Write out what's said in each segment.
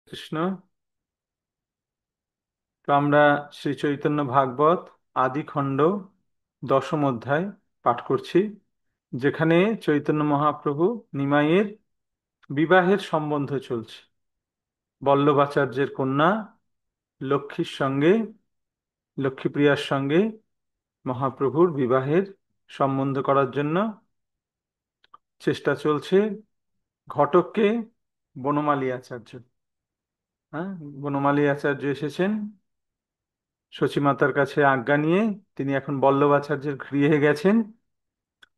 কৃষ্ণ। তো আমরা শ্রী চৈতন্য ভাগবত আদি খণ্ড দশম অধ্যায় পাঠ করছি, যেখানে চৈতন্য মহাপ্রভু নিমাইয়ের বিবাহের সম্বন্ধ চলছে। বল্লভাচার্যের কন্যা লক্ষ্মীর সঙ্গে, লক্ষ্মীপ্রিয়ার সঙ্গে মহাপ্রভুর বিবাহের সম্বন্ধ করার জন্য চেষ্টা চলছে। ঘটককে বনমালী আচার্য, হ্যাঁ, বনমালী আচার্য এসেছেন সচিমাতার কাছে আজ্ঞা নিয়ে। তিনি এখন বল্লভাচার্যের গৃহে গেছেন,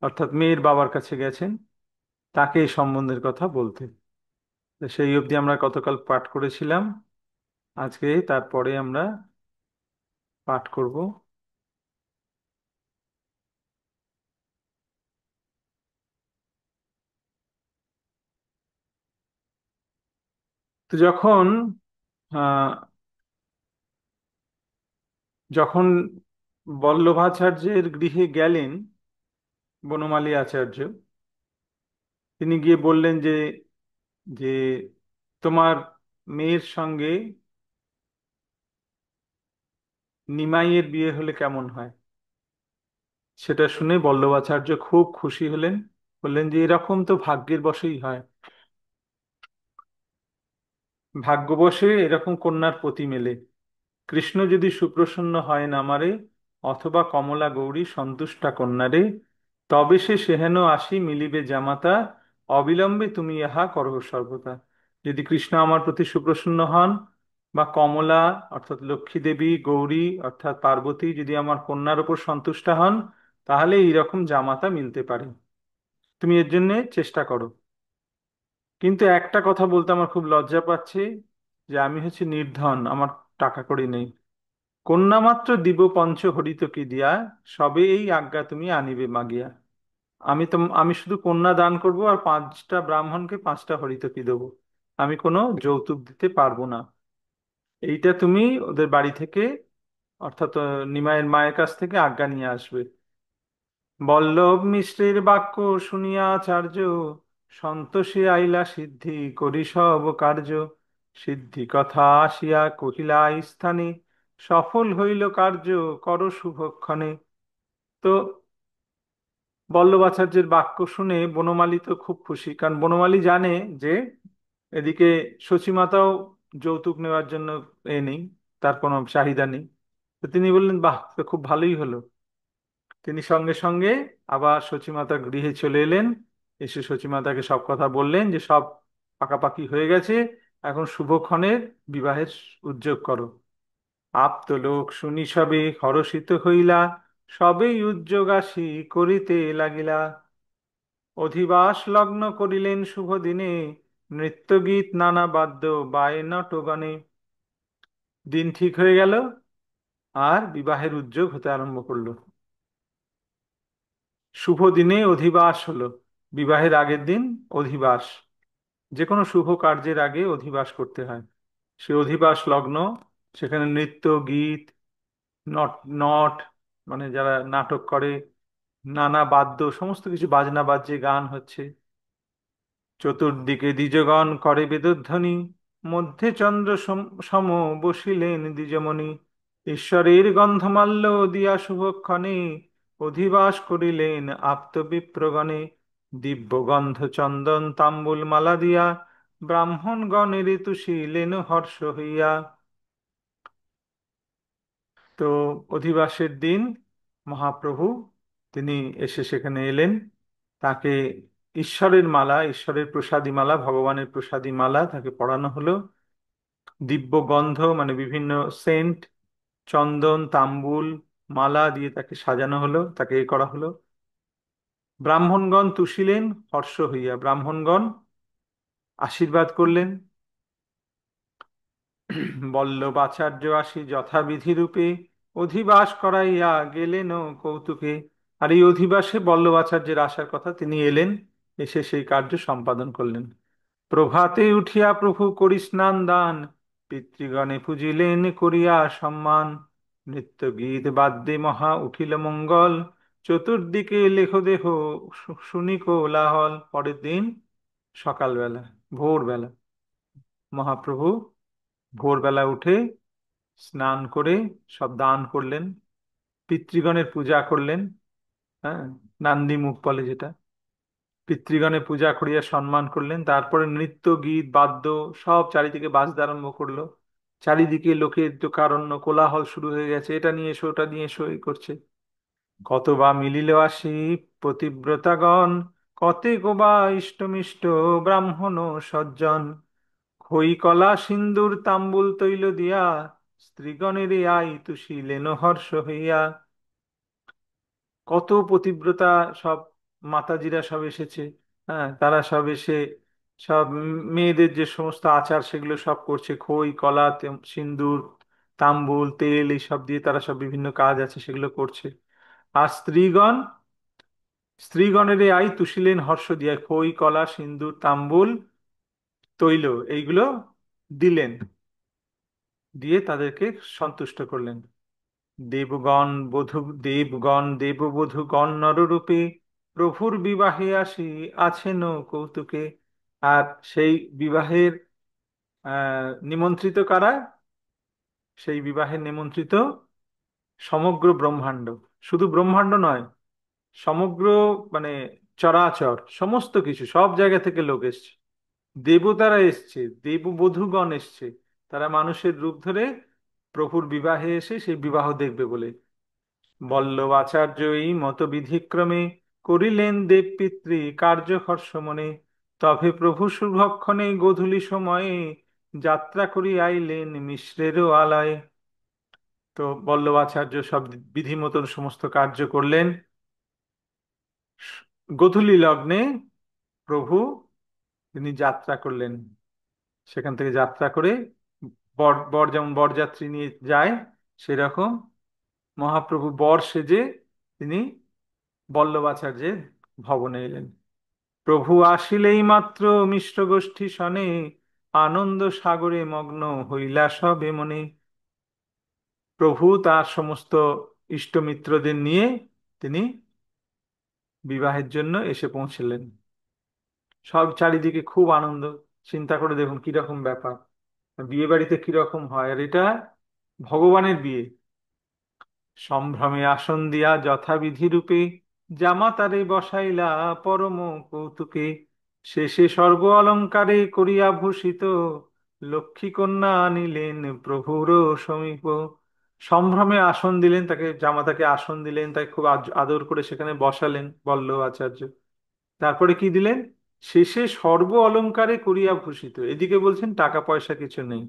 অর্থাৎ মেয়ের বাবার কাছে গেছেন তাকে এই সম্বন্ধের কথা বলতে। তো সেই অবধি আমরা গতকাল পাঠ করেছিলাম, আজকে তারপরে আমরা পাঠ করব। তো আহ, যখন বল্লভাচার্যের গৃহে গেলেন বনমালী আচার্য, তিনি গিয়ে বললেন যে যে তোমার মেয়ের সঙ্গে নিমাইয়ের বিয়ে হলে কেমন হয়। সেটা শুনে বল্লভাচার্য খুব খুশি হলেন, বললেন যে এরকম তো ভাগ্যের বশেই হয়, ভাগ্যবশে এরকম কন্যার পতি মেলে। কৃষ্ণ যদি সুপ্রসন্ন হয় নামারে, অথবা কমলা গৌরী সন্তুষ্টা কন্যারে, তবে সে সেহেন আসি মিলিবে জামাতা, অবিলম্বে তুমি ইহা করো সর্বদা। যদি কৃষ্ণ আমার প্রতি সুপ্রসন্ন হন, বা কমলা অর্থাৎ লক্ষ্মী দেবী, গৌরী অর্থাৎ পার্বতী যদি আমার কন্যার উপর সন্তুষ্ট হন, তাহলে এইরকম জামাতা মিলতে পারে। তুমি এর জন্য চেষ্টা করো। কিন্তু একটা কথা বলতে আমার খুব লজ্জা পাচ্ছে, যে আমি হচ্ছে নির্ধন, আমার টাকা কড়ি নেই। কন্যা মাত্র দিব পঞ্চ হরিত কি দিয়া, সবে এই আজ্ঞা তুমি আনিবে মাগিয়া। আমি শুধু কন্যা দান করব, আর 5টা ব্রাহ্মণকে 5টা হরিতকি দেবো। আমি কোনো যৌতুক দিতে পারবো না। এইটা তুমি ওদের বাড়ি থেকে, অর্থাৎ নিমাইয়ের মায়ের কাছ থেকে আজ্ঞা নিয়ে আসবে। বল্লভ মিশ্রের বাক্য শুনিয়া আচার্য, সন্তোষে আইলা সিদ্ধি করি সব কার্য। সিদ্ধি কথা আসিয়া কহিলা এই স্থানে, সফল হইল কার্য কর শুভক্ষণে। তো বল্লভাচার্যের বাক্য শুনে বনমালী তো খুব খুশি, কারণ বনমালী জানে যে এদিকে সচিমাতাও যৌতুক নেওয়ার জন্য নেই, তার কোনো চাহিদা নেই। তো তিনি বললেন, বাহ, তো খুব ভালোই হলো। তিনি সঙ্গে সঙ্গে আবার সচিমাতার গৃহে চলে এলেন। এসে সচিমাতাকে সব কথা বললেন যে সব পাকাপাকি হয়ে গেছে, এখন শুভক্ষণের বিবাহের উদ্যোগ করো। আপ্ত লোক শুনি সবে হরষিত হইলা, সবেই উদ্যোগ আসি করিতে লাগিলা। অধিবাস লগ্ন করিলেন শুভ দিনে, নৃত্যগীত নানা বাদ্য বায় নটগণে। দিন ঠিক হয়ে গেল, আর বিবাহের উদ্যোগ হতে আরম্ভ করলো। শুভ দিনে অধিবাস হলো, বিবাহের আগের দিন অধিবাস। যে কোনো শুভ কার্যের আগে অধিবাস করতে হয়। সে অধিবাস লগ্ন, সেখানে নৃত্য গীত, নট নট মানে যারা নাটক করে, নানা বাদ্য, সমস্ত কিছু বাজনা বাজছে, গান হচ্ছে। চতুর্দিকে দ্বিজগণ করে বেদধ্বনি, মধ্যে চন্দ্র সম বসিলেন দ্বিজমণি। ঈশ্বরের গন্ধমাল্য দিয়া শুভক্ষণে, অধিবাস করিলেন আপ্ত বিপ্রগণে। দিব্য গন্ধ চন্দন তাম্বুল মালা দিয়া, ব্রাহ্মণগণের তুষিলেন হর্ষ হইয়া। তো অধিবাসের দিন মহাপ্রভু তিনি এসে সেখানে এলেন। তাকে ঈশ্বরের মালা, ঈশ্বরের প্রসাদী মালা, ভগবানের প্রসাদী মালা তাকে পরানো হলো। দিব্য গন্ধ মানে বিভিন্ন সেন্ট, চন্দন তাম্বুল মালা দিয়ে তাকে সাজানো হলো, তাকে এ করা হলো। ব্রাহ্মণগণ তুষিলেন হর্ষ হইয়া, ব্রাহ্মণগণ আশীর্বাদ করলেন। বল্লভাচার্য আসি যথাবিধি রূপে, অধিবাস করাইয়া গেলেন কৌতুকে। আর এই অধিবাসে বল্লভাচার্যের আসার কথা, তিনি এলেন, এসে সেই কার্য সম্পাদন করলেন। প্রভাতে উঠিয়া প্রভু করি স্নান দান, পিতৃগণে পূজিলেন করিয়া সম্মান। নৃত্য গীত বাদ্যে মহা উঠিল মঙ্গল, চতুর্দিকে লেখ দেহ শুনি কোলাহল। পরের দিন সকালবেলা, ভোরবেলা মহাপ্রভু ভোরবেলা উঠে স্নান করে সব দান করলেন, পিতৃগণের পূজা করলেন। হ্যাঁ, নান্দি মুখ বলে যেটা, পিতৃগণের পূজা করিয়া সম্মান করলেন। তারপরে নৃত্য গীত বাদ্য সব চারিদিকে বাজতে আরম্ভ করলো। চারিদিকে লোকের কারণ্য কোলাহল শুরু হয়ে গেছে, এটা নিয়ে এসো ওটা নিয়ে এসো এই করছে। কত বা মিলিল আসি পতিব্রতাগণ, কতেক বা ইষ্টমিষ্ট ব্রাহ্মণ সজ্জন, খই কলা সিন্দুর তাম্বুল তৈল দিয়া, স্ত্রীগণের আই তুষিলেন হর্ষ হইয়া। কত পতিব্রতা সব মাতাজিরা সব এসেছে। হ্যাঁ, তারা সব এসে সব মেয়েদের যে সমস্ত আচার সেগুলো সব করছে, খই কলা সিন্দুর তাম্বুল তেল এইসব দিয়ে তারা সব বিভিন্ন কাজ আছে সেগুলো করছে। আর স্ত্রীগণের আই তুষিলেন হর্ষ দিয়া, খই কলা সিন্দুর তাম্বুল তৈল এইগুলো দিলেন, দিয়ে তাদেরকে সন্তুষ্ট করলেন। দেবগণ দেববধূগণ নররূপে, প্রভুর বিবাহে আসি আছেন কৌতুকে। আর সেই বিবাহের নিমন্ত্রিত কারা? সেই বিবাহের নিমন্ত্রিত সমগ্র ব্রহ্মাণ্ড। শুধু ব্রহ্মাণ্ড নয়, সমগ্র মানে চরাচর সমস্ত কিছু, সব জায়গা থেকে লোক এসছে, দেবতারা এসছে, দেববধূগণ এসছে। তারা মানুষের রূপ ধরে প্রভুর বিবাহে এসে সেই বিবাহ দেখবে বলে। বল্লভাচার্য এই মতবিধিক্রমে করিলেন দেবপিতৃ কার্যকর্ষ মনে, তবে প্রভু শুভক্ষণে গোধূলি সময়ে যাত্রা করি আইলেন মিশ্রেরও আলয়ে। তো বল্লভাচার্য সব বিধি মতন সমস্ত কার্য করলেন। গোধূলি লগ্নে প্রভু তিনি যাত্রা করলেন, সেখান থেকে যাত্রা করে বর বর যেমন বরযাত্রী নিয়ে যায় সেরকম মহাপ্রভু বর সেজে তিনি বল্লভাচার্যের ভবনে এলেন। প্রভু আসিলেই মাত্র মিশ্র গোষ্ঠী শনে, আনন্দ সাগরে মগ্ন হইলা সবে মনে। প্রভু তার সমস্ত ইষ্টমিত্রদের নিয়ে তিনি বিবাহের জন্য এসে পৌঁছলেন। সব চারিদিকে খুব আনন্দ। চিন্তা করে দেখুন কিরকম ব্যাপার, বিয়ে বাড়িতে কিরকম হয়, আর এটা ভগবানের বিয়ে। সম্ভ্রমে আসন দিয়া যথাবিধি রূপে, জামাতারে বসাইলা পরম কৌতুকে, শেষে সর্ব অলঙ্কারে করিয়া ভূষিত, লক্ষ্মী কন্যা আনিলেন প্রভুর সমীপ। সম্ভ্রমে আসন দিলেন তাকে, জামাতাকে আসন দিলেন, তাকে খুব আদর করে সেখানে বসালেন বল্লভ আচার্য। তারপরে কি দিলেন? শেষে সর্ব অলঙ্কারে করিয়া ভূষিত। এদিকে বলছেন টাকা পয়সা কিছু নেই,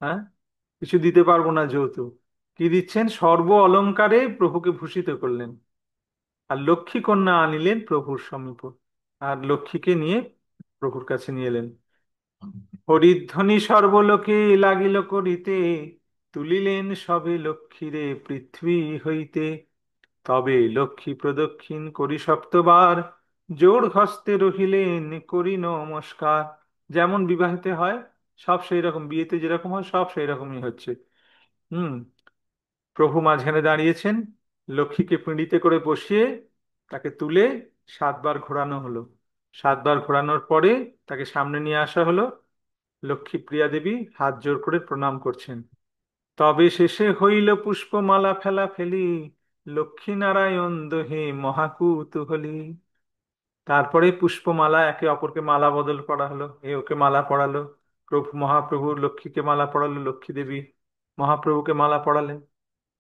হ্যাঁ, কিছু দিতে পারবো না যৌতুক। কি দিচ্ছেন? সর্ব অলংকারে প্রভুকে ভূষিত করলেন। আর লক্ষ্মী কন্যা আনিলেন প্রভুর সমীপ, আর লক্ষ্মীকে নিয়ে প্রভুর কাছে নিয়ে এলেন। হরিধ্বনি সর্বলোকে লাগিল করিতে, তুলিলেন সবে লক্ষ্মীরে পৃথ্বী হইতে। তবে লক্ষ্মী প্রদক্ষিণ করি সপ্তবার, জোড় হস্তে রহিলেন করি নমস্কার। যেমন বিবাহেতে হয় সব সেই রকম, বিয়েতে যেরকম হয় সব সেই রকমই হচ্ছে। হুম। প্রভু মাঝখানে দাঁড়িয়েছেন, লক্ষ্মীকে পিঁড়িতে করে বসিয়ে তাকে তুলে 7 বার ঘোরানো হলো। 7 বার ঘোরানোর পরে তাকে সামনে নিয়ে আসা হলো। লক্ষ্মী প্রিয়া দেবী হাত জোড় করে প্রণাম করছেন। তবে শেষে হইল পুষ্পমালা ফেলা ফেলি, লক্ষ্মী নারায়ণ দোহে মহাকুতূহলী। তারপরে পুষ্পমালা একে অপরকে মালা বদল করা হলো, এ ওকে মালা পরালো। মহাপ্রভু লক্ষ্মীকে মালা পরালো, লক্ষ্মী দেবী মহাপ্রভুকে মালা পরালেন।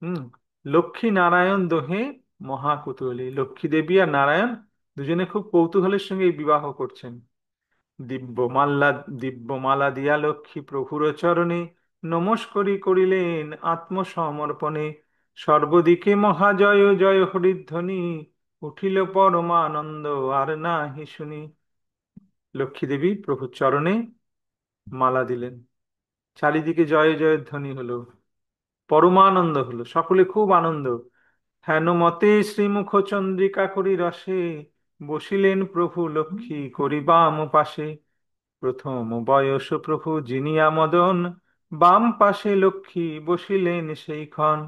হুম। লক্ষ্মী নারায়ণ দোহে মহাকুতূহলী, লক্ষ্মী দেবী আর নারায়ণ দুজনে খুব কৌতূহলের সঙ্গে এই বিবাহ করছেন। দিব্যমাল্লা দিব্যমালা দিয়া লক্ষ্মী প্রভুর চরণে, নমস্করি করিলেন আত্মসমর্পণে। সর্বদিকে মহাজয় জয় হরিধ্বনি, উঠিল পরমানন্দ আর নাহি শুনি। লক্ষ্মী দেবী প্রভুর চরণে মালা দিলেন, চারিদিকে জয় জয়ের ধ্বনি হলো, পরমানন্দ হলো, সকলে খুব আনন্দ। হেন মতে শ্রীমুখ চন্দ্রিকা করি রসে, বসিলেন প্রভু লক্ষ্মী করি বাম পাশে। প্রথম বয়স প্রভু জিনিয়া মদন, বাম পাশে লক্ষ্মী বসিলেন সেই ক্ষণ।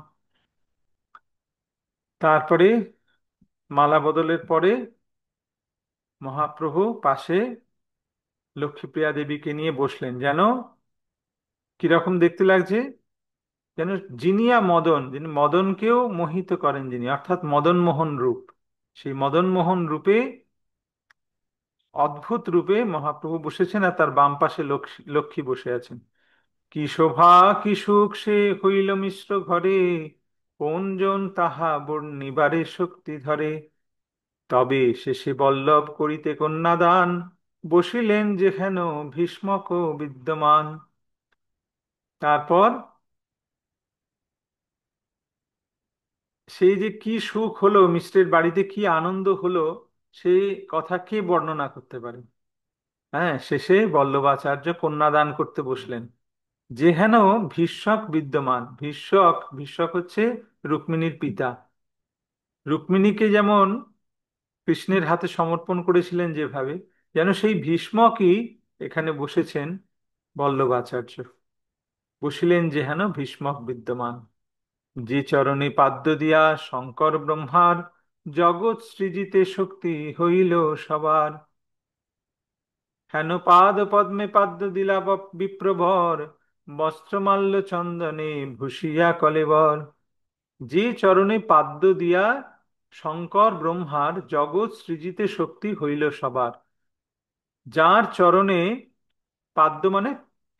তারপরে মালা বদলের পরে মহাপ্রভু পাশে লক্ষ্মীপ্রিয়া দেবীকে নিয়ে বসলেন, যেন কিরকম দেখতে লাগছে? যেন জিনিয়া মদন, যিনি মদনকেও মোহিত করেন, যিনি অর্থাৎ মদন মোহন রূপ, সেই মদন মোহন রূপে, অদ্ভুত রূপে মহাপ্রভু বসেছেন, আর তার বাম পাশে লক্ষ্মী লক্ষ্মী বসে আছেন। কি শোভা কি সুখ সে হইল মিশ্র ঘরে, কোন জন তাহা বর্ণিবারে শক্তি ধরে। তবে শেষে বল্লভ করিতে কন্যাদান, বসিলেন যেখানে ভীষ্মক বিদ্যমান। তারপর সেই যে কি সুখ হলো, মিষ্টের বাড়িতে কি আনন্দ হলো, সেই কথা কে বর্ণনা করতে পারে? হ্যাঁ, শেষে বল্লভাচার্য কন্যাদান করতে বসলেন, যেহেন ভীষ্মক বিদ্যমান। ভীষ্মক, ভীষ্মক হচ্ছে রুক্মিণীর পিতা। রুক্মিণীকে যেমন কৃষ্ণের হাতে সমর্পণ করেছিলেন যেভাবে, যেন সেই ভীষ্মকই এখানে বসেছেন বল্লভাচার্য। বসিলেন যেহেন ভীষ্মক বিদ্যমান। যে চরণে পাদ্য দিয়া শঙ্কর ব্রহ্মার, জগৎ সৃজিতে শক্তি হইল সবার। হেন পাদ পদ্মে পাদ্য দিলা বিপ্রভর, বস্ত্রমাল্য চন্দনে ভূষিয়া কলেবর। যে চরণে পাদ্য দিয়া শঙ্কর ব্রহ্মার, জগৎ সৃজিতে শক্তি হইল সবার। যার চরণে, পাদ্য মানে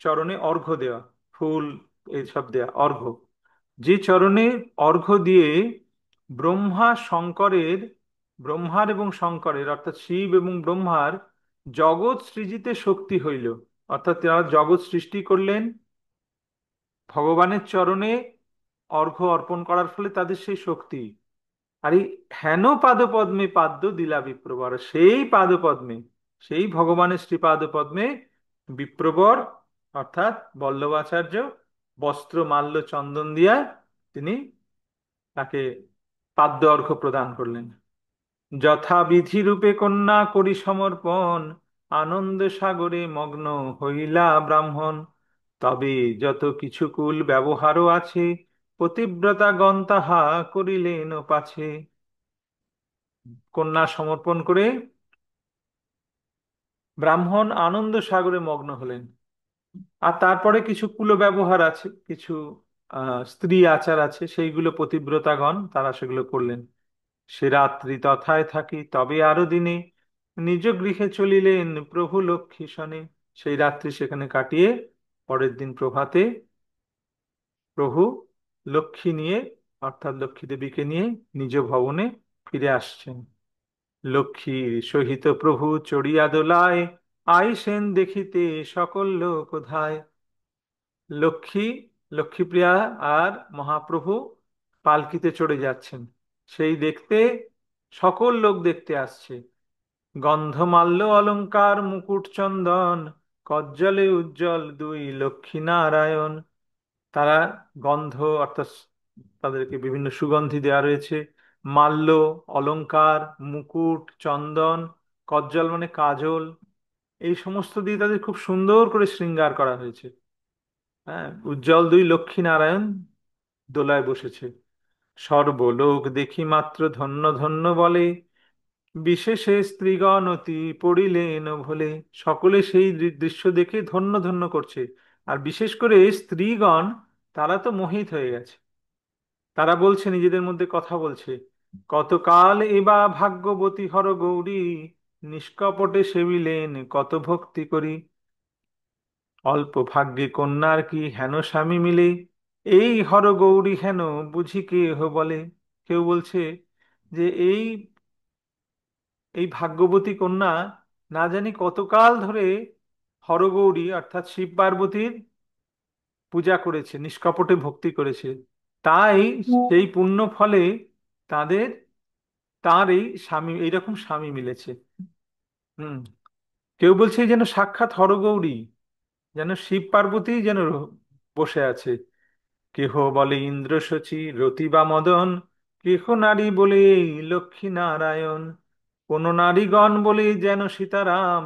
চরণে অর্ঘ্য দেওয়া, ফুল এইসব দেয়া অর্ঘ্য, যে চরণে অর্ঘ্য দিয়ে ব্রহ্মা শঙ্করের, ব্রহ্মার এবং শঙ্করের অর্থাৎ শিব এবং ব্রহ্মার জগৎ সৃজিতে শক্তি হইল, অর্থাৎ তারা জগৎ সৃষ্টি করলেন ভগবানের চরণে অর্ঘ্য অর্পণ করার ফলে তাদের সেই শক্তি। আর এই হেন পাদপদ্মে পাদ্য দিলা বিপ্রবর, সেই পাদপদ্মে, সেই ভগবানের শ্রীপাদপদ্মে বিপ্রবর অর্থাৎ বল্লভাচার্য বস্ত্র মাল্য চন্দন দিয়া তিনি তাকে পাদ্য অর্ঘ্য প্রদান করলেন। যথাবিধি রূপে কন্যা করি সমর্পণ, আনন্দ সাগরে মগ্ন হইলা ব্রাহ্মণ। তবে যত কিছু কুল ব্যবহারও আছে, পতিব্রতা গণ তাহা করিলেন পাছে। কন্যা সমর্পণ করে ব্রাহ্মণ আনন্দ সাগরে মগ্ন হলেন। আর তারপরে কিছু কুল ব্যবহার আছে, কিছু স্ত্রী আচার আছে, সেইগুলো পতিব্রতাগণ তারা সেগুলো করলেন। সে রাত্রি তথায় থাকি তবে আরো দিনে, নিজ গৃহে চলিলেন প্রভু লক্ষ্মী শনে। সেই রাত্রি সেখানে কাটিয়ে পরের দিন প্রভাতে প্রভু লক্ষ্মী নিয়ে, অর্থাৎ লক্ষ্মী দেবীকে নিয়ে নিজ ভবনে ফিরে আসছেন। লক্ষ্মীর সহিত প্রভু চড়িয়া দোলায়, আইসেন দেখিতে সকল লোক ধায়। লক্ষ্মী, লক্ষ্মীপ্রিয়া আর মহাপ্রভু পালকিতে চড়ে যাচ্ছেন, সেই দেখতে সকল লোক দেখতে আসছে। গন্ধমাল্য অলঙ্কার মুকুট চন্দন, কজ্জলে উজ্জ্বল দুই লক্ষ্মী নারায়ণ। তারা গন্ধ অর্থাৎ তাদেরকে বিভিন্ন সুগন্ধি দেওয়া রয়েছে, মাল্য, অলংকার, মুকুট, চন্দন, কজ্জল মানে কাজল, এই সমস্ত দিয়ে তাদের খুব সুন্দর করে শৃঙ্গার করা হয়েছে। হ্যাঁ, উজ্জ্বল দুই লক্ষ্মী নারায়ণ দোলায় বসেছে। সর্বলোক দেখি মাত্র ধন্য ধন্য বলে, বিশেষে স্ত্রীগণ অতি পড়িলেন ভোলে। সকলে সেই দৃশ্য দেখে ধন্য ধন্য করছে, আর বিশেষ করে স্ত্রীগণ, তারা তো মোহিত হয়ে গেছে। তারা বলছে, নিজেদের মধ্যে কথা বলছে, কতকাল এবা ভাগ্যবতী হর গৌরী, নিষ্কপটে সেবিলেন কত ভক্তি করি। অল্প ভাগ্যে কন্যার কি হেন স্বামী মিলে, এই হর গৌরী হেন বুঝি কেহ বলে। কেউ বলছে যে এই এই ভাগ্যবতী কন্যা না জানি কতকাল ধরে হরগৌরী অর্থাৎ শিব পার্বতীর পূজা করেছে, নিষ্কপটে ভক্তি করেছে, তাই সেই পুণ্য ফলে তাদের, তার এই স্বামী, এইরকম স্বামী মিলেছে। হুম। কেউ বলছে যেন সাক্ষাৎ হরগৌরী, যেন শিব পার্বতী যেন বসে আছে। কেহ বলে ইন্দ্র শচী রতি বা মদন, কেহ নারী বলে এই লক্ষ্মী নারায়ণ। কোন নারীগণ বলে যেন সীতারাম,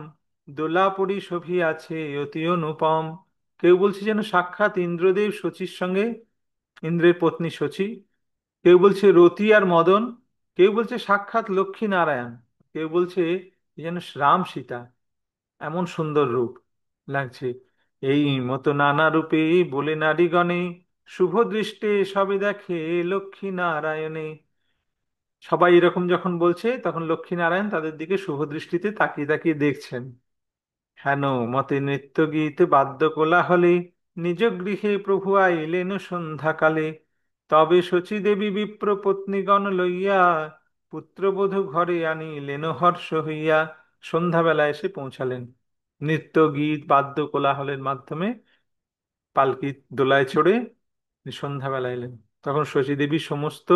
দোলাপরি শোভিয়াছে অতি অনুপম। কেউ বলছে যেন সাক্ষাৎ ইন্দ্রদেব শচীর সঙ্গে, ইন্দ্রের পত্নী শচী। কেউ বলছে রতি আর মদন। কেউ বলছে সাক্ষাৎ লক্ষ্মী নারায়ণ। কেউ বলছে যেন রাম সীতা, এমন সুন্দর রূপ লাগছে। এই মতো নানা রূপে বলে নারীগণে, শুভ দৃষ্টে সবে দেখে লক্ষ্মী নারায়ণে। সবাই এরকম যখন বলছে তখন লক্ষ্মী নারায়ণ তাদের দিকে শুভ দৃষ্টিতে তাকিয়ে তাকিয়ে দেখছেন। হেন মতে নৃত্য গীত বাদ্য কোলাহলে নিজ গৃহে প্রভু আইলেন সন্ধ্যাকালে। তবে শচী দেবী বিপ্র পত্নীগণ লইয়া পুত্রবধূ ঘরে আনিলেন হর্ষ হইয়া। সন্ধ্যাবেলা এসে পৌঁছালেন নৃত্য গীত বাদ্য কোলাহলের মাধ্যমে, পালকি দোলায় চড়ে সন্ধ্যাবেলা এলেন। তখন শচী দেবী সমস্ত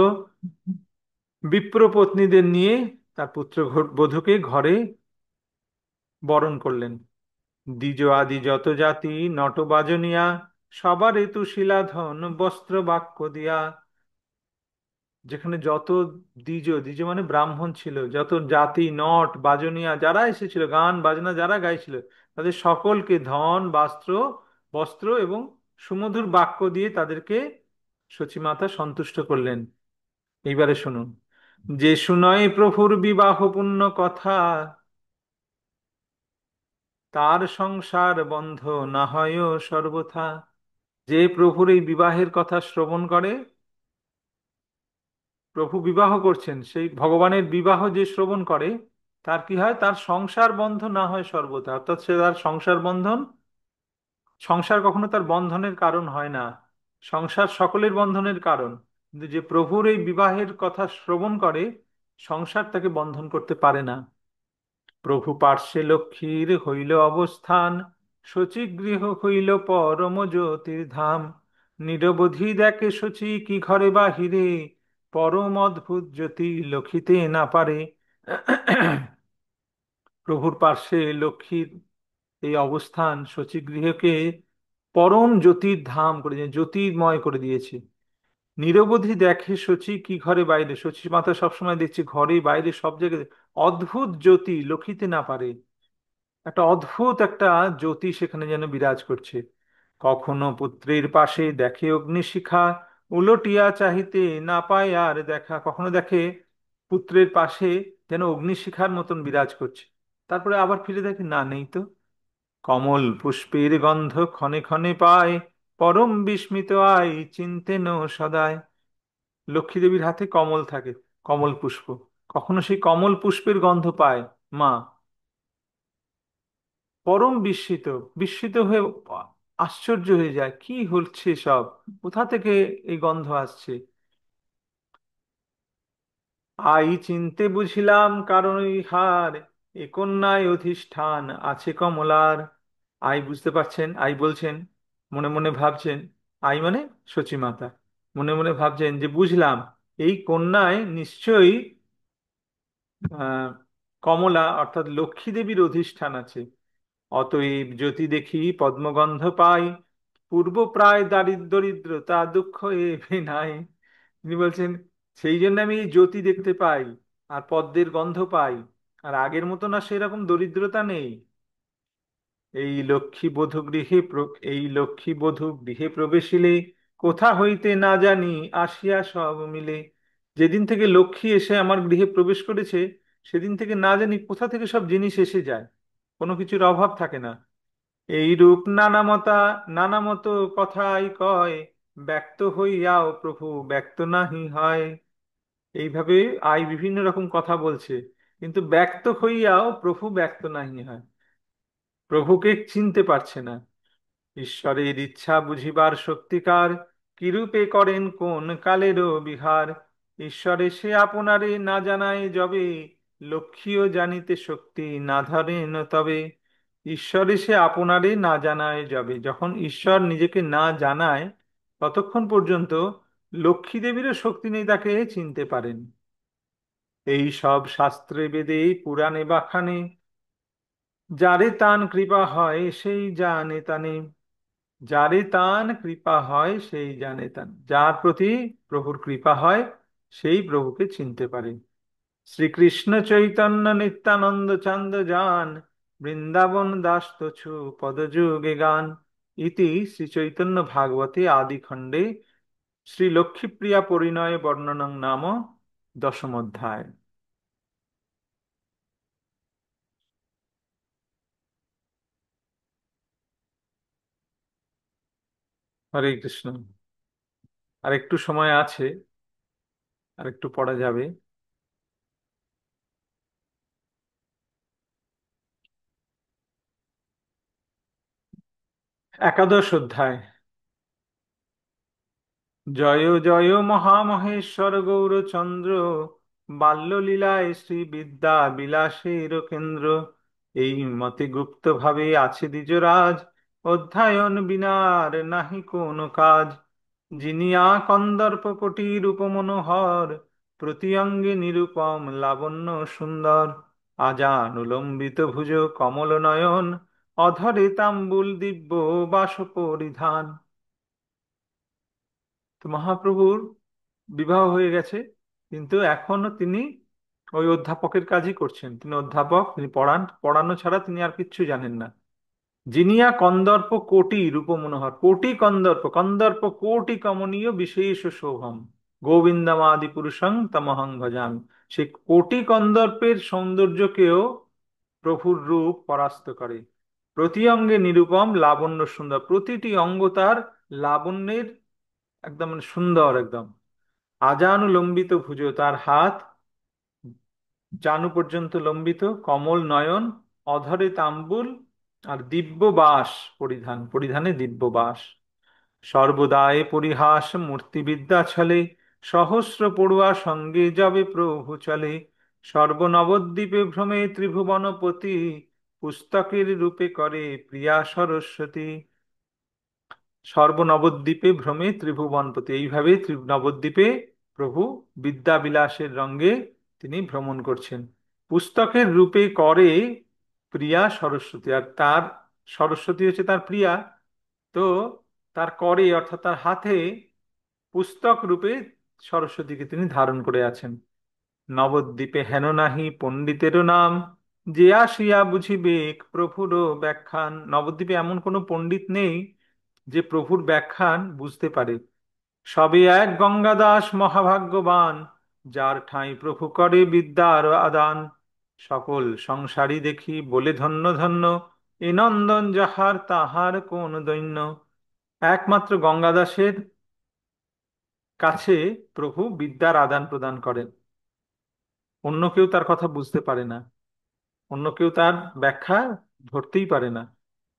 বিপ্র পত্নীদের নিয়ে তার পুত্র বধূকে ঘরে বরণ করলেন। দ্বিজ আদি যত জাতি নট বাজনিয়া, সবার ঋতু শিলাধন বস্ত্র বাক্য দিয়া। যেখানে যত দ্বিজ, দ্বিজ মানে ব্রাহ্মণ ছিল, যত জাতি নট বাজনিয়া যারা এসেছিল, গান বাজনা যারা গাইছিল, তাদের সকলকে ধন বস্ত্র বস্ত্র এবং সুমধুর বাক্য দিয়ে তাদেরকে সচিমাতা সন্তুষ্ট করলেন। এইবারে শুনুন। যে শুনয় প্রভুর বিবাহ পুণ্য কথা, তার সংসার বন্ধ না হয় সর্বথা। যে প্রভুর এই বিবাহের কথা শ্রবণ করে, প্রভু বিবাহ করছেন, সেই ভগবানের বিবাহ যে শ্রবণ করে, তার কি হয়? তার সংসার বন্ধ না হয় সর্বথা, অর্থাৎ সে তার সংসার বন্ধন, সংসার কখনো তার বন্ধনের কারণ হয় না, সংসার সকলের বন্ধনের কারণ। কিন্তু যে প্রভুর এই বিবাহের কথা শ্রবণ করে, সংসার তাকে বন্ধন করতে পারে না। প্রভু পার্শ্বে লক্ষ্মীর হইল অবস্থান, শচীগৃহ হইল পরম জ্যোতির ধাম। নিরবধি দেখে শচী কি ঘরে বাহিরে, পরম অদ্ভুত জ্যোতি লক্ষিতে না পারে। প্রভুর পার্শ্বে লক্ষ্মীর এই অবস্থান শচীগৃহকে পরম জ্যোতির ধাম করে জ্যোতির্ময় করে দিয়েছে। নিরবধি দেখে শচী কি ঘরে বাইরে, শচী মাতা সবসময় দেখছে ঘরে বাইরে সব জায়গায় অদ্ভুত জ্যোতি লক্ষিতে না পারে। একটা অদ্ভুত একটা জ্যোতি সেখানে যেন বিরাজ করছে। কখনো পুত্রের পাশে দেখে অগ্নিশিখা, উলটিয়া চাহিতে না পায় আর দেখা। কখনো দেখে পুত্রের পাশে যেন অগ্নিশিখার মতন বিরাজ করছে, তারপরে আবার ফিরে দেখে না, নেই তো। কমল পুষ্পের গন্ধ ক্ষণে ক্ষণে পায়, পরম বিস্মিত আই চিন্তেন সদায়। লক্ষ্মী দেবীর হাতে কমল থাকে, কমল পুষ্প, কখনো সেই কমল পুষ্পের গন্ধ পায় মা, পরম বিস্মিত, বিস্মিত হয়ে আশ্চর্য হয়ে যায়, কি হচ্ছে সব, কোথা থেকে এই গন্ধ আসছে। আই চিনতে বুঝিলাম কারণ ইহার, এ কন্যায় অধিষ্ঠান আছে কমলার। আই বুঝতে পারছেন, আই বলছেন, মনে মনে ভাবছেন, আই মানে সচিমাতা মনে মনে ভাবছেন যে বুঝলাম এই কন্যায় নিশ্চয়ই আহ কমলা অর্থাৎ লক্ষ্মী দেবীর অধিষ্ঠান আছে। অতএব জ্যোতি দেখি পদ্মগন্ধ পাই, পূর্ব প্রায় দরিদ্রতা দুঃখ এ নাই। তিনি বলছেন সেই জন্য আমি এই জ্যোতি দেখতে পাই আর পদ্মের গন্ধ পাই, আর আগের মতো না সেরকম দরিদ্রতা নেই। এই লক্ষ্মী বধূ গৃহে প্রবেশিলে, কোথা হইতে না জানি আসিয়া সব মিলে। যেদিন থেকে লক্ষ্মী এসে আমার গৃহে প্রবেশ করেছে, সেদিন থেকে না জানি কোথা থেকে সব জিনিস এসে যায়, কোনো কিছুর অভাব থাকে না। এই রূপ নানা মতো কথাই কয়, ব্যক্ত হইয়াও প্রভু ব্যক্ত নাহি হয়। এইভাবে আই বিভিন্ন রকম কথা বলছে, কিন্তু ব্যক্ত হইয়াও প্রভু ব্যক্ত নাহি হয়, প্রভুকে চিনতে পারছে না। ঈশ্বরের ইচ্ছা বুঝিবার শক্তিকার, কিরূপে করেন কোন কালেরও বিহার। ঈশ্বরে সে আপনারে না জানায় যবে, লক্ষ্মীও জানিতে শক্তি না ধরেন তবে। ঈশ্বরে সে আপনারে না জানায় যাবে, যখন ঈশ্বর নিজেকে না জানায় ততক্ষণ পর্যন্ত লক্ষ্মী দেবীরও শক্তি নেই তাকে চিনতে পারেন। এই সব শাস্ত্রে বেদে পুরাণে বাখানে, যারে তান কৃপা হয় সেই জানে তানে। যারে তান কৃপা হয় সেই জানে তান, যার প্রতি প্রভুর কৃপা হয় সেই প্রভুকে চিনতে পারে। শ্রীকৃষ্ণ চৈতন্য নিত্যানন্দ চান্দ যান, বৃন্দাবন দাস তছু পদযুগে গান। ইতি শ্রী চৈতন্য ভাগবতে আদি খণ্ডে শ্রী লক্ষ্মীপ্রিয়া পরিণয় বর্ণনং নাম দশম অধ্যায়। হরে কৃষ্ণ। আর একটু সময় আছে, আর একটু পড়া যাবে। একাদশ অধ্যায়। জয় জয় মহামহেশ্বর গৌরচন্দ্র, বাল্যলীলায় শ্রী বিদ্যা বিলাসের কেন্দ্র। এই মতে গুপ্ত ভাবে আছে দ্বিজরাজ, অধ্যয়ন বিনার নাহি কোনো কাজ। জিনিয়া কন্দর্প কোটি রূপমনোহর, প্রতি অঙ্গে নিরূপম লাবণ্য সুন্দর। আজানুলম্বিত ভুজ কমল নয়ন, অধরে তাম্বুল দিব্য বাস পরিধান। তো মহাপ্রভুর বিবাহ হয়ে গেছে, কিন্তু এখনো তিনি ওই অধ্যাপকের কাজই করছেন। তিনি অধ্যাপক, তিনি পড়ান, পড়ানো ছাড়া তিনি আর কিচ্ছু জানেন না। জিনিয়া কন্দর্প কোটি রূপমনোহর, কোটি কন্দর্প, কন্দর্প কোটি কমনীয় বিশেষ শোভম, গোবিন্দমাদি পুরুষং তমহং ভজামি। সেই কোটি কন্দর্পের সৌন্দর্যকেও প্রভুর রূপ পরাস্ত করে। প্রতি অঙ্গে নিরূপম লাবণ্য সুন্দর, প্রতিটি অঙ্গ তার লাবণ্যের একদম মানে সুন্দর একদম। আজানুলম্বিত ভুজ, তার হাত জানু পর্যন্ত লম্বিত, কমল নয়ন, অধরে তাম্বুল, আর দিব্য বাস পরিধান, পরিধানে দিব্য বাস। সর্বদায় পরিহাস মূর্তিবিদ্যা ছলে, সহস্র পড়ুয়া সঙ্গে যাবে প্রভু চলে। সর্বনবদ্বীপে ভ্রমে ত্রিভুবনপতি, পুস্তকের রূপে করে প্রিয়া সরস্বতী। সর্বনবদ্বীপে ভ্রমে ত্রিভুবনপতি, এইভাবে নবদ্বীপে প্রভু বিদ্যাবিলাসের রঙ্গে তিনি ভ্রমণ করছেন। পুস্তকের রূপে করে প্রিয়া সরস্বতী, আর তার সরস্বতী হচ্ছে তার প্রিয়া। তো তার করে অর্থাৎ তার হাতে পুস্তক রূপে সরস্বতীকে তিনি ধারণ করে আছেন। নবদ্বীপে হেন নাহি পণ্ডিতেরও নাম, যে আসিয়া বুঝিবে প্রভুর ব্যাখ্যান। নবদ্বীপে এমন কোনো পণ্ডিত নেই যে প্রভুর ব্যাখ্যান বুঝতে পারে। সবে এক গঙ্গাদাস মহাভাগ্যবান, যার ঠাঁই প্রভু করে বিদ্যার আদান। সকল সংসারী দেখি বলে ধন্য ধন্য, এ নন্দন যাহার তাহার কোন দৈন্য। একমাত্র গঙ্গাদাসের কাছে প্রভু বিদ্যার আদান প্রদান করেন, অন্য কেউ তার কথা বুঝতে পারে না, অন্য কেউ তার ব্যাখ্যা ধরতেই পারে না।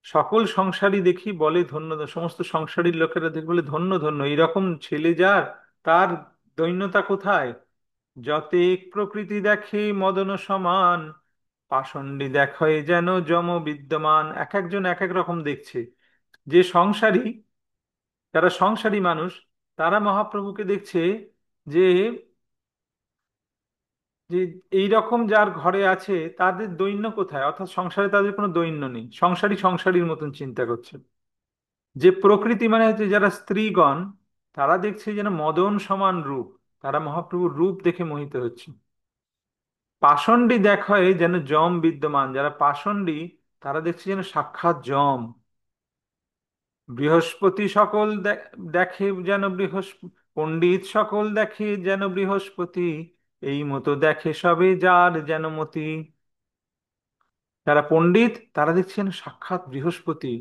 সকল সংসারী দেখি বলে ধন্য, সমস্ত সংসারীর লোকেরা দেখে বলে ধন্য ধন্য, এইরকম ছেলে যার, তার দৈন্যতা কোথায়। যতেক প্রকৃতি দেখে মদন সমান, পাষণ্ডী দেখে যেন যম বিদ্যমান। এক একজন এক এক রকম দেখছে। যে সংসারী, যারা সংসারী মানুষ, তারা মহাপ্রভুকে দেখছে যে যে এই রকম যার ঘরে আছে তাদের দৈন্য কোথায়, অর্থাৎ সংসারে তাদের কোনো দৈন্য নেই, সংসারী সংসারীর মতন চিন্তা করছে। যে প্রকৃতি মানে হচ্ছে যারা স্ত্রীগণ, তারা দেখছে যেন মদন সমান রূপ, তারা মহাপ্রভুর রূপ দেখে মোহিত হচ্ছে। পাষণ্ডী দেখায় যেন যম বিদ্যমান, যারা পাষণ্ডী তারা দেখছে যেন সাক্ষাৎ যম। বৃহস্পতি সকল দেখে যেন বৃহস্পতি, পণ্ডিত সকল দেখে যেন বৃহস্পতি, এই মতো দেখে সবে যার যেন মতি। যারা পণ্ডিত তারা দেখছেন সাক্ষাৎ বৃহস্পতি।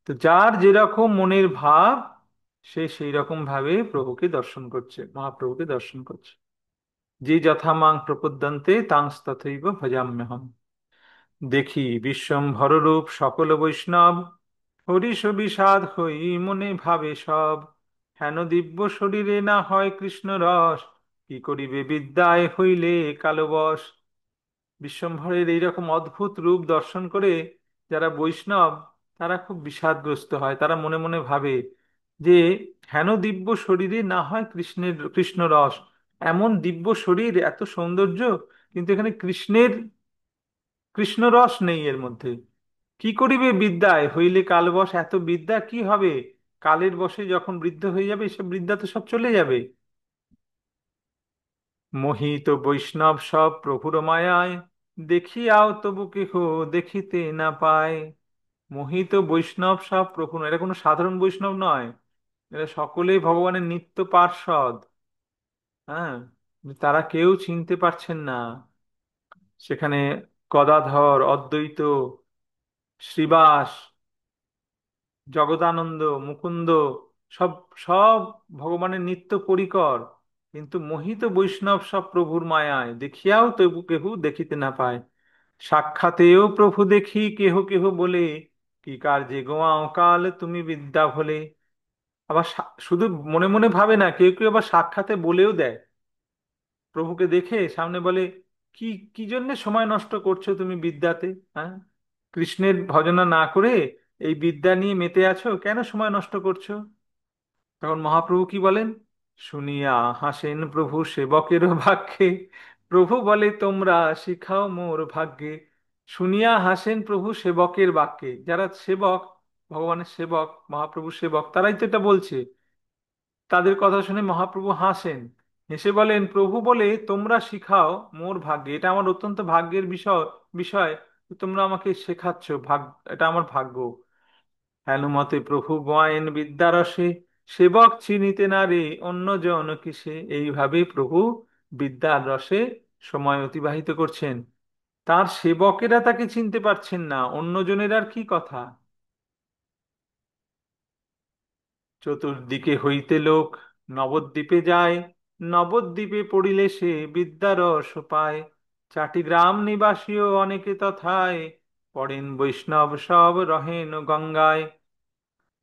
তো যার যেরকম মনের ভাব, সে সেই রকম ভাবে প্রভুকে দর্শন করছে, মহাপ্রভুকে দর্শন করছে। যে যথা মাং প্রপদ্যন্তে তাং তথৈব ভজাম্যহম। দেখি বিশ্বম্ভর রূপ সকল বৈষ্ণব, হরিষ বিষাদ হই মনে ভাবে সব। হেন দিব্য শরীরে না হয় কৃষ্ণ রস, কি করিবে বিদ্যায় হইলে কালবশ। বিশ্বম্ভরের এইরকম অদ্ভুত রূপ দর্শন করে যারা বৈষ্ণব, তারা খুব বিষাদগ্রস্ত হয়। তারা মনে মনে ভাবে যে হেন দিব্য শরীরে না হয় কৃষ্ণ রস, এমন দিব্য শরীর, এত সৌন্দর্য, কিন্তু এখানে কৃষ্ণ রস নেই এর মধ্যে। কি করিবে বিদ্যায় হইলে কালবশ, এত বিদ্যা কি হবে, কালের বশে যখন বৃদ্ধ হয়ে যাবে এসব বিদ্যা তো সব চলে যাবে। মোহিত বৈষ্ণব সব প্রভুর মায়ায়, দেখিয়াও তবু কেহ দেখিতে না পায়। মোহিত বৈষ্ণব সব প্রভু, এরা কোনো সাধারণ বৈষ্ণব নয়, এরা সকলেই ভগবানের নিত্য পার্ষদ। হ্যাঁ, তারা কেউ চিনতে পারছেন না। সেখানে গদাধর, অদ্বৈত, শ্রীবাস, জগদানন্দ, মুকুন্দ, সব সব ভগবানের নিত্য পরিকর, কিন্তু মোহিত বৈষ্ণব সব প্রভুর মায়ায়, দেখিয়াও তবু কেহ দেখিতে না পায়। সাক্ষাতেও প্রভু দেখি কেহ কেহ বলে, কি কার্যে গোয়া অকাল তুমি বিদ্যা ভোলে। আবার শুধু মনে মনে ভাবে না, কেউ কেউ আবার সাক্ষাতে বলেও দেয়, প্রভুকে দেখে সামনে বলে, কি কি জন্য সময় নষ্ট করছো তুমি বিদ্যাতে? হ্যাঁ, কৃষ্ণের ভজনা না করে এই বিদ্যা নিয়ে মেতে আছো, কেন সময় নষ্ট করছো? তখন মহাপ্রভু কি বলেন? শুনিয়া হাসেন প্রভু সেবকেরও ভাগ্যে, প্রভু বলে তোমরা শিখাও মোর ভাগ্যে। শুনিয়া হাসেন প্রভু সেবকের বাক্যে, যারা সেবক, ভগবানের সেবক, মহাপ্রভুর সেবক, তারাই তো এটা বলছে। তাদের কথা শুনে মহাপ্রভু হাসেন, হেসে বলেন, প্রভু বলে তোমরা শিখাও মোর ভাগ্যে, এটা আমার অত্যন্ত ভাগ্যের বিষয়, তোমরা আমাকে শেখাচ্ছ, এটা আমার ভাগ্য। হেনুমতে প্রভু গোয়েন বিদ্যারসে, সেবক চিনিতে না রে অন্য জন কিসে। এইভাবে প্রভু বিদ্যার রসে সময় অতিবাহিত করছেন। তার সেবকেরা তাকে চিনতে পারছেন না, অন্যজনের আর কি কথা। চতুর্দিকে হইতে লোক নবদ্বীপে যায়, নবদ্বীপে পড়িলে সে বিদ্যারস পায়। চাটি গ্রাম নিবাসীও অনেকে তথায়, পড়েন বৈষ্ণব সব রহেন গঙ্গায়।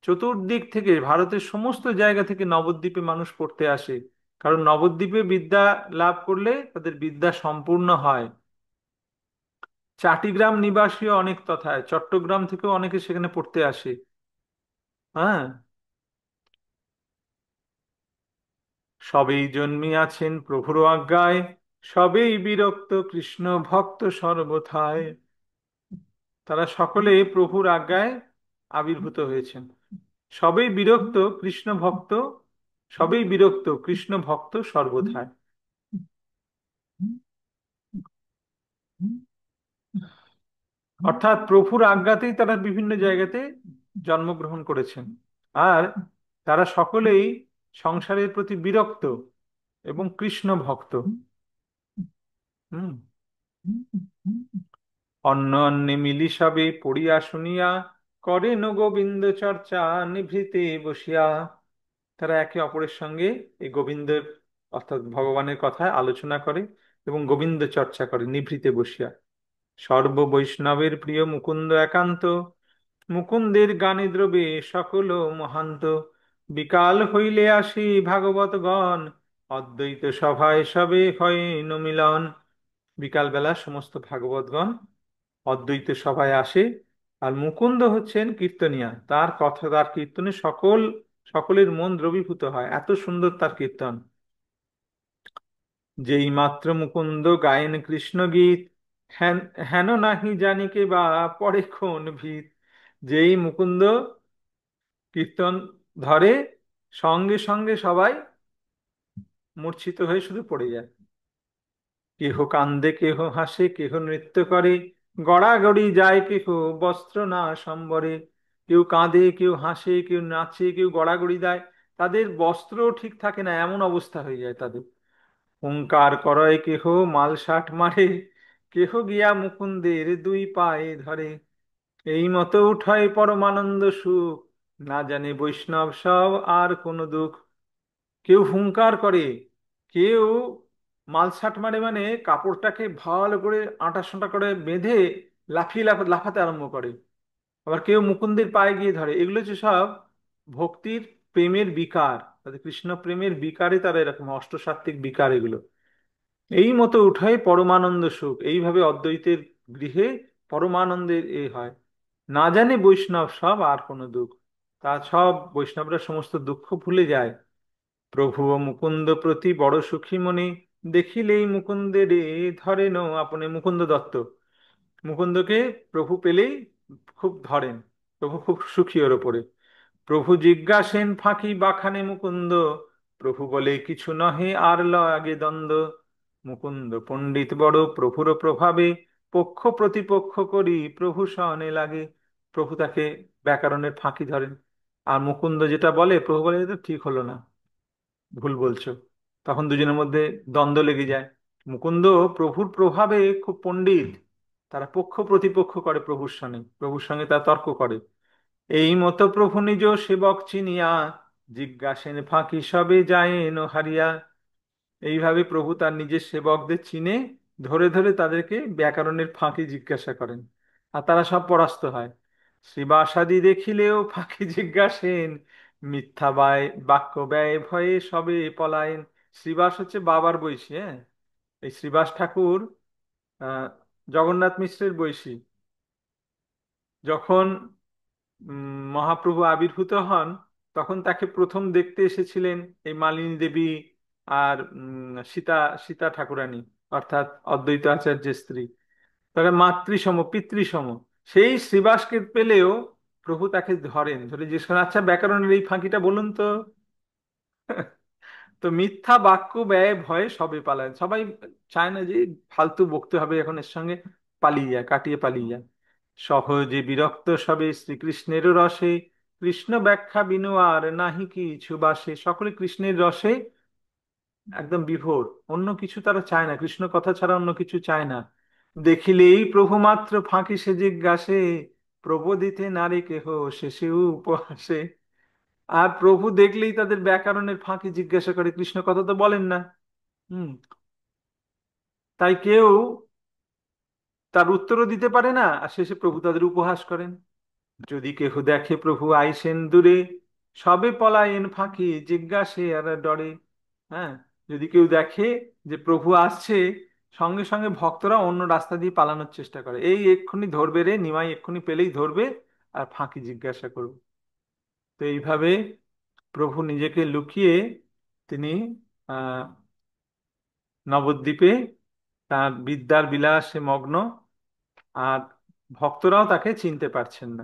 চতুর্দিক থেকে, ভারতের সমস্ত জায়গা থেকে নবদ্বীপে মানুষ পড়তে আসে, কারণ নবদ্বীপে বিদ্যা লাভ করলে তাদের বিদ্যা সম্পূর্ণ হয়। চাটিগ্রাম নিবাসীও অনেক তথায়, চট্টগ্রাম থেকেও অনেকে সেখানে পড়তে আসে। হ্যাঁ, সবেই জন্মিয়াছেন প্রভুর আজ্ঞায়, সবেই বিরক্ত কৃষ্ণ ভক্ত সর্বথায়। তারা সকলে প্রভুর আজ্ঞায় আবির্ভূত হয়েছেন। সবেই বিরক্ত কৃষ্ণ ভক্ত, সবেই বিরক্ত কৃষ্ণ ভক্ত সর্বথায়। অর্থাৎ প্রভুর আজ্ঞাতেই তারা বিভিন্ন জায়গাতে জন্মগ্রহণ করেছেন। আর তারা সকলেই সংসারের প্রতি বিরক্ত এবং কৃষ্ণ ভক্ত। হুম। অন্য অন্যে মিলি সবে পড়িয়া শুনিয়া, করেন গোবিন্দ চর্চা নিভৃতে বসিয়া। তারা একে অপরের সঙ্গে এই গোবিন্দের, অর্থাৎ ভগবানের কথা আলোচনা করে এবং গোবিন্দ চর্চা করে নিভৃতে বসিয়া। সর্ব বৈষ্ণবের প্রিয় মুকুন্দ একান্ত, মুকুন্দের গানে দ্রবে সকল মহান্ত। বিকাল হইলে আসি ভাগবত গণ, অদ্বৈত সভায় সবে হয় মিলন। বিকালবেলা সমস্ত ভাগবতগণ অদ্বৈত সভায় আসে, আর মুকুন্দ হচ্ছেন কীর্তনিয়া, তার কথা, তার কীর্তনে সকলের মন দ্রবীভূত হয়, এত সুন্দর তার কীর্তন। যেই মাত্র মুকুন্দ গায়েন কৃষ্ণ গীত, হেন হেন নাহি জানিকে বা পরে কোন ভিত। যেই মুকুন্দ কীর্তন ধরে, সঙ্গে সঙ্গে সবাই মূর্ছিত হয়ে শুধু পড়ে যায়। কেহ কান্দে কেহ হাসে কেহ নৃত্য করে, গড়াগড়ি যায় কেহ বস্ত্র না সম্বরে। কেউ কাঁদে কেউ হাসে কেউ নাচে কেউ গড়াগড়ি দেয়, তাদের বস্ত্র ঠিক থাকে না, এমন অবস্থা হয়ে যায় তাদের। হুংকার করয় কেহ মালসাট মারে, কেহ গিয়া মুকুন্দের দুই পায়ে ধরে। এই মতো উঠায় পরমানন্দ সুখ, না জানে বৈষ্ণব সব আর কোনো দুঃখ। কেউ হুংকার করে, কেউ মালসাট মারে, মানে কাপড়টাকে ভালো করে আঁটা সাঁটা করে বেঁধে লাফাতে আরম্ভ করে। আবার কেউ মুকুন্দের পায়ে গিয়ে ধরে, এগুলো হচ্ছে সব ভক্তির, প্রেমের বিকার, তাদের কৃষ্ণ প্রেমের বিকারে তারা এরকম অষ্টসাত্ত্বিক বিকার এগুলো। এই মতো উঠায় পরমানন্দ সুখ, এইভাবে অদ্বৈতের গৃহে পরমানন্দের হয়। না জানে বৈষ্ণব সব আর কোনো দুঃখ, তা সব বৈষ্ণবরা সমস্ত দুঃখ ভুলে যায়। প্রভু ও মুকুন্দ প্রতি বড় সুখী মনে, দেখিলেই মুকুন্দের ধরেন আপনি। মুকুন্দ দত্ত, মুকুন্দকে প্রভু পেলেই খুব ধরেন, প্রভু খুব সুখী ওর ওপরে। প্রভু জিজ্ঞাসেন ফাঁকি বাখানে মুকুন্দ, প্রভু বলে কিছু নহে আর লাগে দ্বন্দ্ব। মুকুন্দ পণ্ডিত বড় প্রভুর প্রভাবে, পক্ষ প্রতিপক্ষ করি প্রভু সনে লাগে। প্রভু তাকে ব্যাকরণের ফাঁকি ধরেন, আর মুকুন্দ যেটা বলে প্রভু বলে, "এ তো ঠিক হলো না, ভুল বলছো।" তখন দুজনের মধ্যে দ্বন্দ্ব লেগে যায়। মুকুন্দ প্রভুর প্রভাবে খুব পণ্ডিত, তারা পক্ষ প্রতিপক্ষ করে প্রভুর সঙ্গে তারা তর্ক করে। এই মতো প্রভু নিজ সেবক চিনিয়া, জিজ্ঞাসেন ফাঁকি সবে যায়েন হারিয়া। এইভাবে প্রভু তার নিজের সেবকদের চিনে ধরে ধরে তাদেরকে ব্যাকরণের ফাঁকি জিজ্ঞাসা করেন, আর তারা সব পরাস্ত হয়। শ্রীবাসাদি দেখিলেও ফাঁকি জিজ্ঞাসেন, মিথ্যা বাক্য ব্যয় ভয়ে সবে পলায়েন। শ্রীবাস হচ্ছে বাবার বৈশী, হ্যাঁ। এই শ্রীবাস ঠাকুর আহ, জগন্নাথ মিশ্রের বৈশী। যখন মহাপ্রভু আবির্ভূত হন, তখন তাকে প্রথম দেখতে এসেছিলেন এই মালিনী দেবী আর সীতা, সীতা ঠাকুরানী, অর্থাৎ অদ্বৈত আচার্যের স্ত্রী। তারা মাতৃসম পিতৃসম। সেই শ্রীবাসকে পেলেও প্রভু তাকে ধরেন, ধরে জিজ্ঞেস করেন, আচ্ছা ব্যাকরণের এই ফাঁকিটা বলুন তো। তো মিথ্যা বাক্য ব্যয় ভয়ে সবে পালায়, সবাই চায় না যে ফালতু বকতে হবে, এখন এর সঙ্গে পালিয়ে যায়, কাটিয়ে পালিয়ে যায়। সহজে বিরক্ত সবে শ্রীকৃষ্ণের রসে, কৃষ্ণ ব্যাখ্যা বিনু আর নাহি কিছু বাসে। সকলে কৃষ্ণের রসে একদম বিভোর, অন্য কিছু তারা চায় না, কৃষ্ণ কথা ছাড়া অন্য কিছু চায় না। দেখিলেই প্রভু মাত্র ফাঁকি সে জিজ্ঞাসে, প্রবোধিতে নারী কেহ শেষেও উপহাসে। আর প্রভু দেখলেই তাদের ব্যাকরণের ফাঁকি জিজ্ঞাসা করে, কৃষ্ণ কথা তো বলেন না। হুম। তাই কেউ তার উত্তরও দিতে পারে না, আর শেষে প্রভু তাদের উপহাস করেন। যদি কেহ দেখে প্রভু আইসেন দূরে, সবে পলায়েন ফাঁকি জিজ্ঞাসে আর ডরে। হ্যাঁ, যদি কেউ দেখে যে প্রভু আসছে, সঙ্গে সঙ্গে ভক্তরা অন্য রাস্তা দিয়ে পালানোর চেষ্টা করে, এই এক্ষুনি ধরবে রে নিমাই, এক্ষুনি পেলেই ধরবে আর ফাঁকি জিজ্ঞাসা করবে। তো এইভাবে প্রভু নিজেকে লুকিয়ে তিনি আহ নবদ্বীপে তার বিদ্যার বিলাসে মগ্ন, আর ভক্তরাও তাকে চিনতে পারছেন না।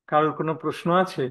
কারোর কোনো প্রশ্ন আছে?